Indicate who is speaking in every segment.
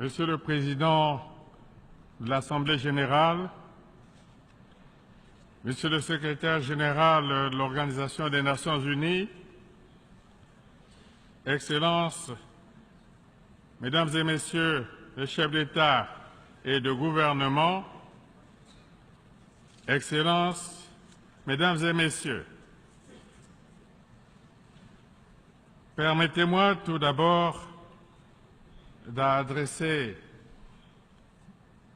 Speaker 1: Monsieur le Président de l'Assemblée générale, Monsieur le Secrétaire général de l'Organisation des Nations unies, Excellences, Mesdames et Messieurs les chefs d'État et de gouvernement, Excellences, Mesdames et Messieurs, permettez-moi tout d'abord d'adresser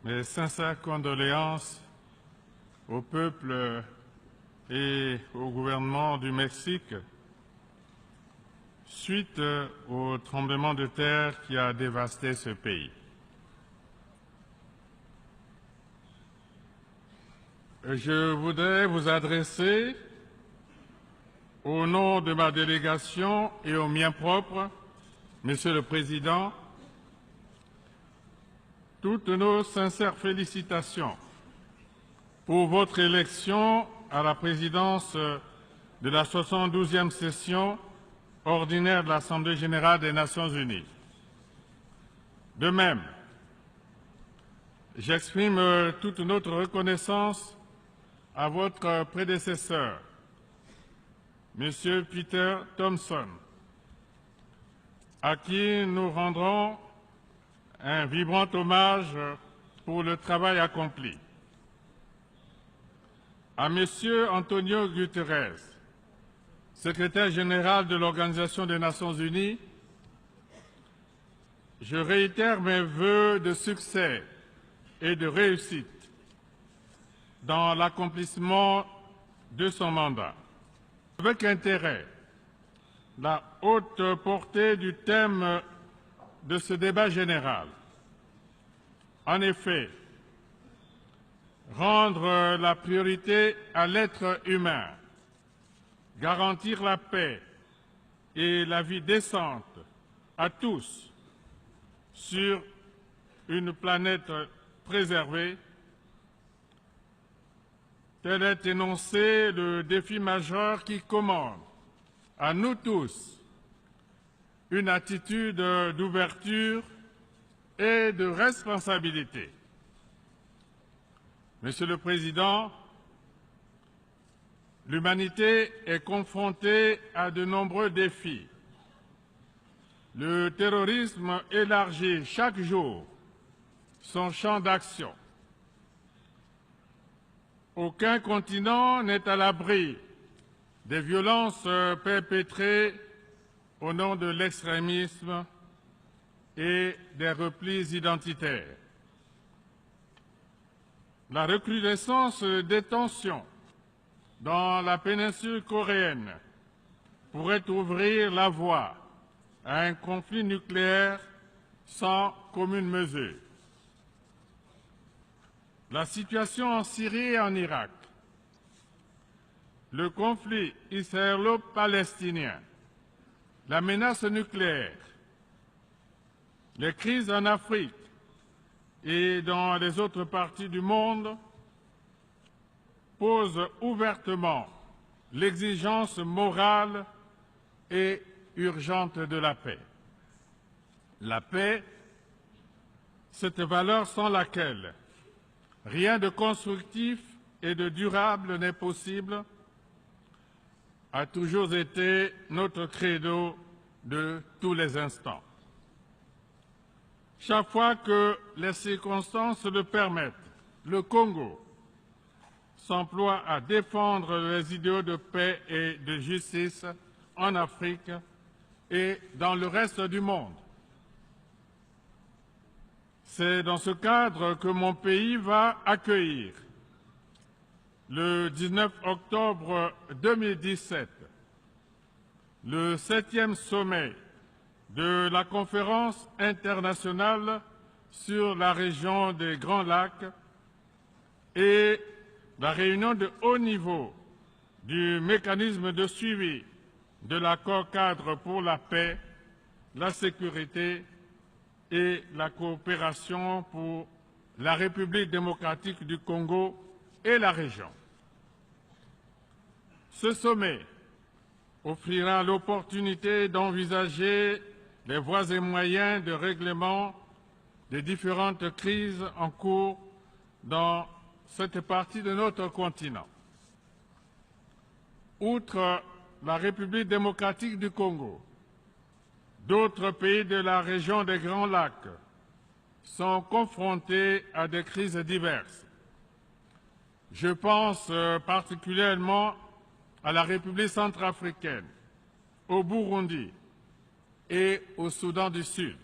Speaker 1: mes sincères condoléances au peuple et au gouvernement du Mexique suite au tremblement de terre qui a dévasté ce pays. Je voudrais vous adresser, au nom de ma délégation et au mien propre, Monsieur le Président, toutes nos sincères félicitations pour votre élection à la présidence de la 72e session ordinaire de l'Assemblée générale des Nations unies. De même, j'exprime toute notre reconnaissance à votre prédécesseur, M. Peter Thomson, à qui nous rendrons un vibrant hommage pour le travail accompli. À M. Antonio Guterres, secrétaire général de l'Organisation des Nations unies, je réitère mes vœux de succès et de réussite dans l'accomplissement de son mandat. Avec intérêt, la haute portée du thème de ce débat général. En effet, rendre la priorité à l'être humain, garantir la paix et la vie décente à tous sur une planète préservée, tel est énoncé le défi majeur qui commande à nous tous une attitude d'ouverture et de responsabilité. Monsieur le Président, l'humanité est confrontée à de nombreux défis. Le terrorisme élargit chaque jour son champ d'action. Aucun continent n'est à l'abri des violences perpétrées au nom de l'extrémisme et des replis identitaires. La recrudescence des tensions dans la péninsule coréenne pourrait ouvrir la voie à un conflit nucléaire sans commune mesure. La situation en Syrie et en Irak, le conflit israélo-palestinien, la menace nucléaire, les crises en Afrique et dans les autres parties du monde posent ouvertement l'exigence morale et urgente de la paix. La paix, cette valeur sans laquelle rien de constructif et de durable n'est possible, a toujours été notre credo de tous les instants. Chaque fois que les circonstances le permettent, le Congo s'emploie à défendre les idéaux de paix et de justice en Afrique et dans le reste du monde. C'est dans ce cadre que mon pays va accueillir le 19 octobre 2017 le 7e sommet de la conférence internationale sur la région des Grands Lacs et la réunion de haut niveau du mécanisme de suivi de l'accord cadre pour la paix, la sécurité et la coopération pour la République démocratique du Congo et la région. Ce sommet offrira l'opportunité d'envisager les voies et moyens de règlement des différentes crises en cours dans cette partie de notre continent. Outre la République démocratique du Congo, d'autres pays de la région des Grands Lacs sont confrontés à des crises diverses. Je pense particulièrement à la République centrafricaine, au Burundi et au Soudan du Sud.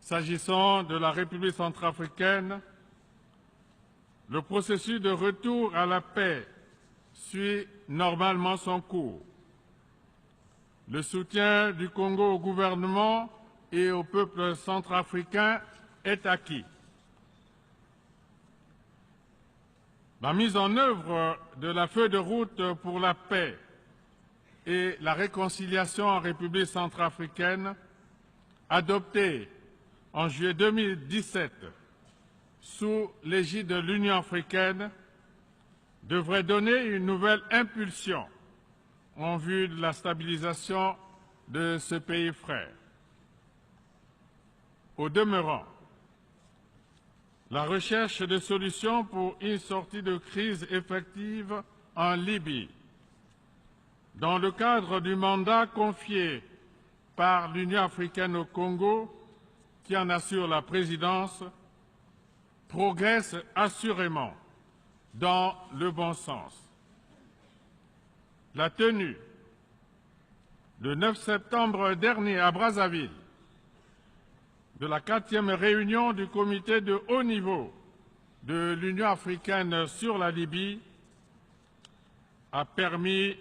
Speaker 1: S'agissant de la République centrafricaine, le processus de retour à la paix suit normalement son cours. Le soutien du Congo au gouvernement et au peuple centrafricain est acquis. La mise en œuvre de la feuille de route pour la paix et la réconciliation en République centrafricaine, adoptée en juillet 2017 sous l'égide de l'Union africaine, devrait donner une nouvelle impulsion en vue de la stabilisation de ce pays frère. Au demeurant, la recherche de solutions pour une sortie de crise effective en Libye, dans le cadre du mandat confié par l'Union africaine au Congo, qui en assure la présidence, progresse assurément dans le bon sens. La tenue, le 9 septembre dernier à Brazzaville, de la 4e réunion du comité de haut niveau de l'Union africaine sur la Libye a permis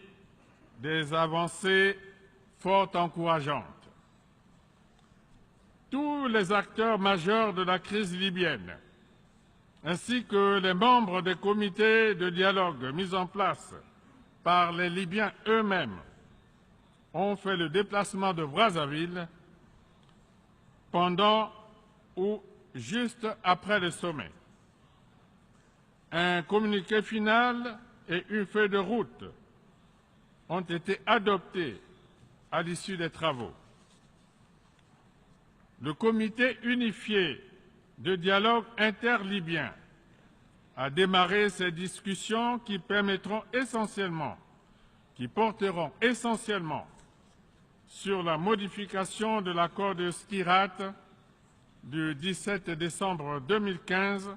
Speaker 1: des avancées fort encourageantes. Tous les acteurs majeurs de la crise libyenne, ainsi que les membres des comités de dialogue mis en place par les Libyens eux-mêmes, ont fait le déplacement de Brazzaville pendant ou juste après le sommet. Un communiqué final et une feuille de route ont été adoptés à l'issue des travaux. Le comité unifié de dialogue interlibyen a démarré ces discussions qui porteront essentiellement sur la modification de l'accord de Skirat du 17 décembre 2015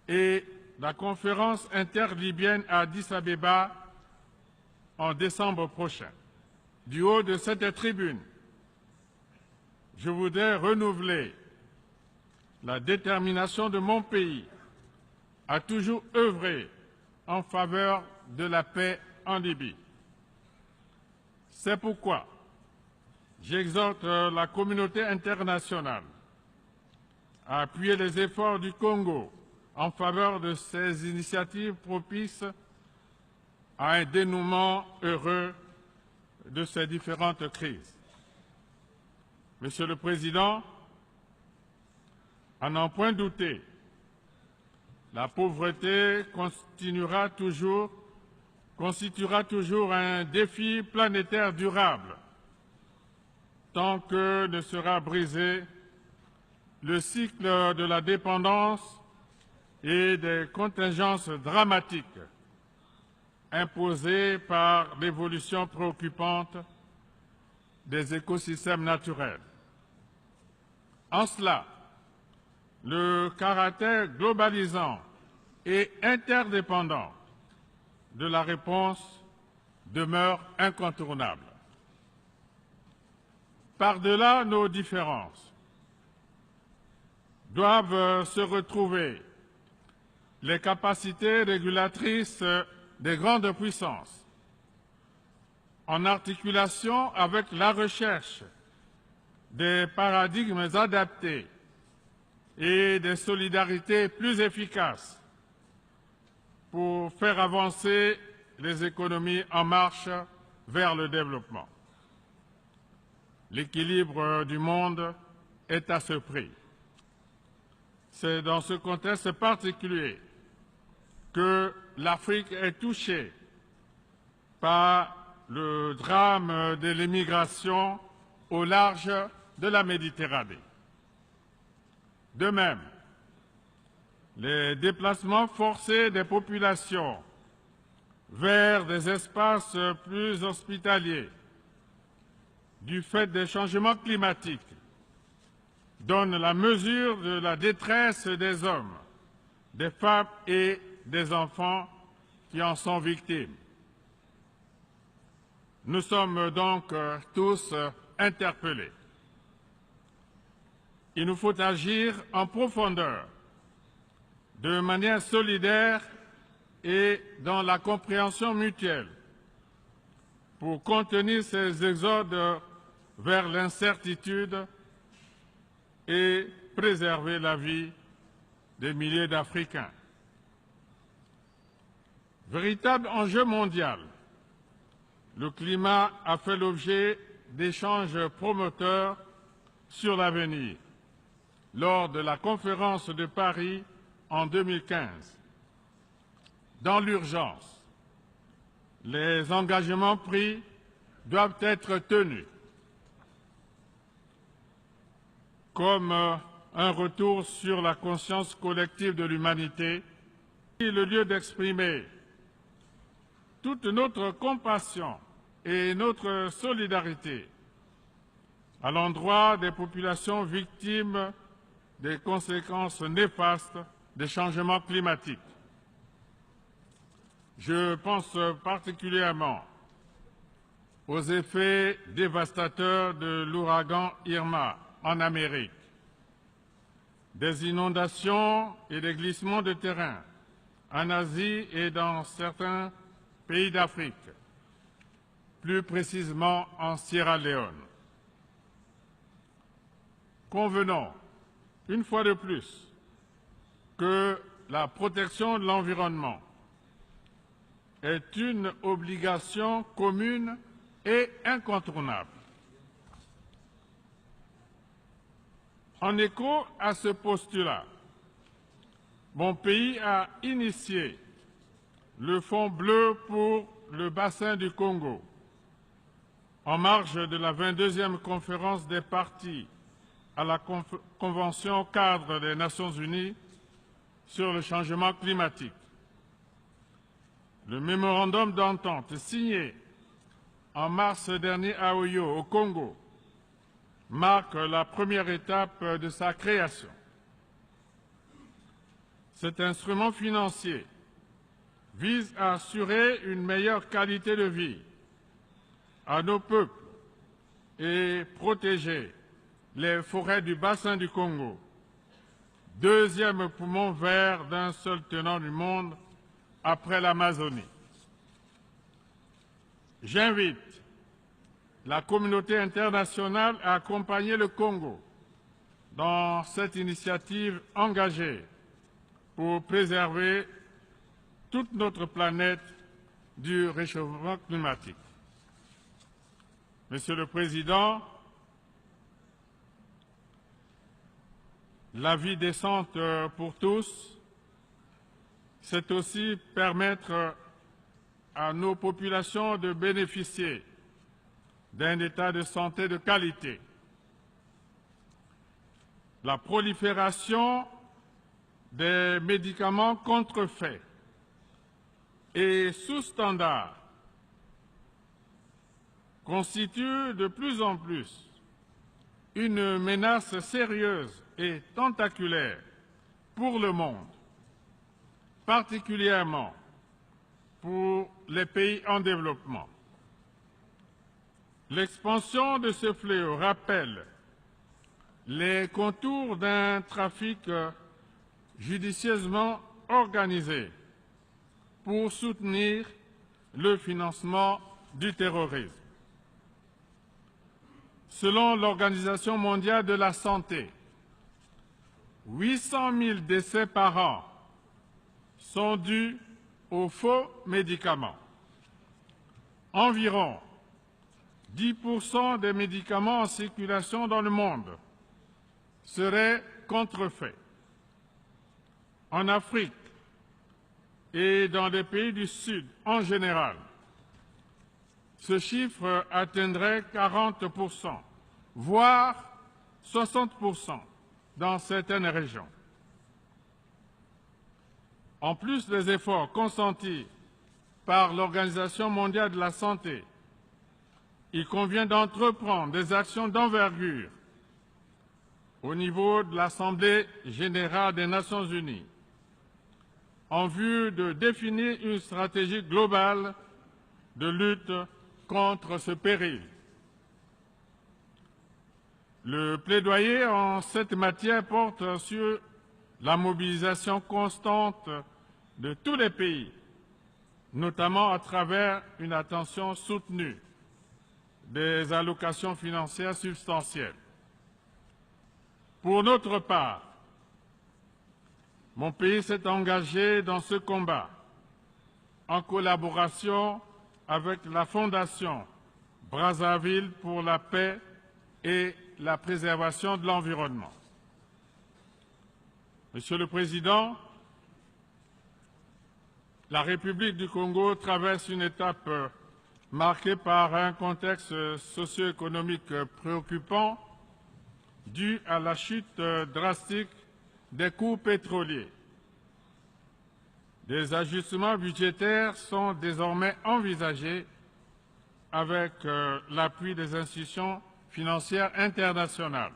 Speaker 1: et la conférence interlibyenne à Addis-Abeba en décembre prochain. Du haut de cette tribune, je voudrais renouveler la détermination de mon pays à toujours œuvrer en faveur de la paix en Libye. C'est pourquoi j'exhorte la communauté internationale à appuyer les efforts du Congo en faveur de ces initiatives propices à un dénouement heureux de ces différentes crises. Monsieur le Président, à n'en point douter, la pauvreté constituera toujours un défi planétaire durable tant que ne sera brisé le cycle de la dépendance et des contingences dramatiques imposées par l'évolution préoccupante des écosystèmes naturels. En cela, le caractère globalisant et interdépendant de la réponse demeure incontournable. Par-delà nos différences, doivent se retrouver les capacités régulatrices des grandes puissances, en articulation avec la recherche des paradigmes adaptés et des solidarités plus efficaces pour faire avancer les économies en marche vers le développement. L'équilibre du monde est à ce prix. C'est dans ce contexte particulier que l'Afrique est touchée par le drame de l'immigration au large de la Méditerranée. De même, les déplacements forcés des populations vers des espaces plus hospitaliers du fait des changements climatiques donnent la mesure de la détresse des hommes, des femmes et des enfants qui en sont victimes. Nous sommes donc tous interpellés. Il nous faut agir en profondeur, de manière solidaire et dans la compréhension mutuelle, pour contenir ces exodes vers l'incertitude et préserver la vie des milliers d'Africains. Véritable enjeu mondial, le climat a fait l'objet d'échanges promoteurs sur l'avenir lors de la conférence de Paris en 2015. Dans l'urgence, les engagements pris doivent être tenus, comme un retour sur la conscience collective de l'humanité, le lieu d'exprimer toute notre compassion et notre solidarité à l'endroit des populations victimes des conséquences néfastes des changements climatiques. Je pense particulièrement aux effets dévastateurs de l'ouragan Irma en Amérique, des inondations et des glissements de terrain en Asie et dans certains pays d'Afrique, plus précisément en Sierra Leone. Convenons, une fois de plus, que la protection de l'environnement est une obligation commune et incontournable. En écho à ce postulat, mon pays a initié le Fonds bleu pour le bassin du Congo, en marge de la 22e conférence des parties à la Convention cadre des Nations Unies sur le changement climatique. Le mémorandum d'entente signé en mars dernier à Oyo, au Congo, marque la première étape de sa création. Cet instrument financier vise à assurer une meilleure qualité de vie à nos peuples et protéger les forêts du bassin du Congo, deuxième poumon vert d'un seul tenant du monde après l'Amazonie. J'invite la communauté internationale à accompagner le Congo dans cette initiative engagée pour préserver toute notre planète du réchauffement climatique. Monsieur le Président, la vie décente pour tous, c'est aussi permettre à nos populations de bénéficier d'un état de santé de qualité. La prolifération des médicaments contrefaits et sous-standards constitue de plus en plus une menace sérieuse et tentaculaire pour le monde, particulièrement pour les pays en développement. L'expansion de ce fléau rappelle les contours d'un trafic judicieusement organisé pour soutenir le financement du terrorisme. Selon l'Organisation mondiale de la santé, 800 000 décès par an sont dus aux faux médicaments. Environ 10% des médicaments en circulation dans le monde seraient contrefaits. En Afrique et dans les pays du Sud en général, ce chiffre atteindrait 40%, voire 60% dans certaines régions. En plus des efforts consentis par l'Organisation mondiale de la santé, il convient d'entreprendre des actions d'envergure au niveau de l'Assemblée générale des Nations unies en vue de définir une stratégie globale de lutte contre ce péril. Le plaidoyer en cette matière porte sur la mobilisation constante de tous les pays, notamment à travers une attention soutenue des allocations financières substantielles. Pour notre part, mon pays s'est engagé dans ce combat en collaboration avec la Fondation Brazzaville pour la paix et la préservation de l'environnement. Monsieur le Président, la République du Congo traverse une étape marquée par un contexte socio-économique préoccupant dû à la chute drastique des coûts pétroliers. Des ajustements budgétaires sont désormais envisagés avec l'appui des institutions financières internationales.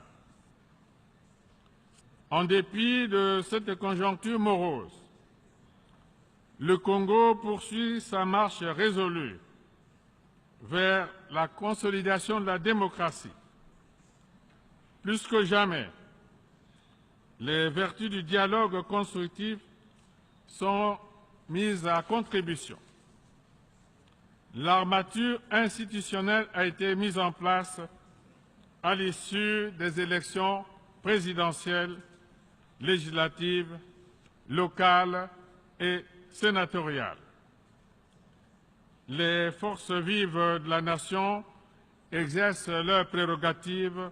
Speaker 1: En dépit de cette conjoncture morose, le Congo poursuit sa marche résolue vers la consolidation de la démocratie. Plus que jamais, les vertus du dialogue constructif sont mises à contribution. L'armature institutionnelle a été mise en place à l'issue des élections présidentielles, législatives, locales et sénatoriales. Les forces vives de la nation exercent leurs prérogatives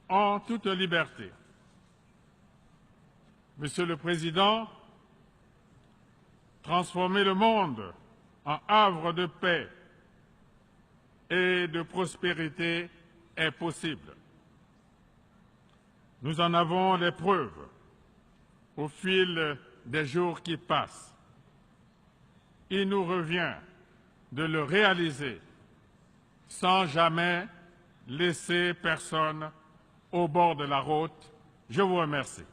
Speaker 1: en toute liberté. Monsieur le Président, transformer le monde en havre de paix et de prospérité est possible. Nous en avons les preuves au fil des jours qui passent. Il nous revient de le réaliser sans jamais laisser personne au bord de la route. Je vous remercie.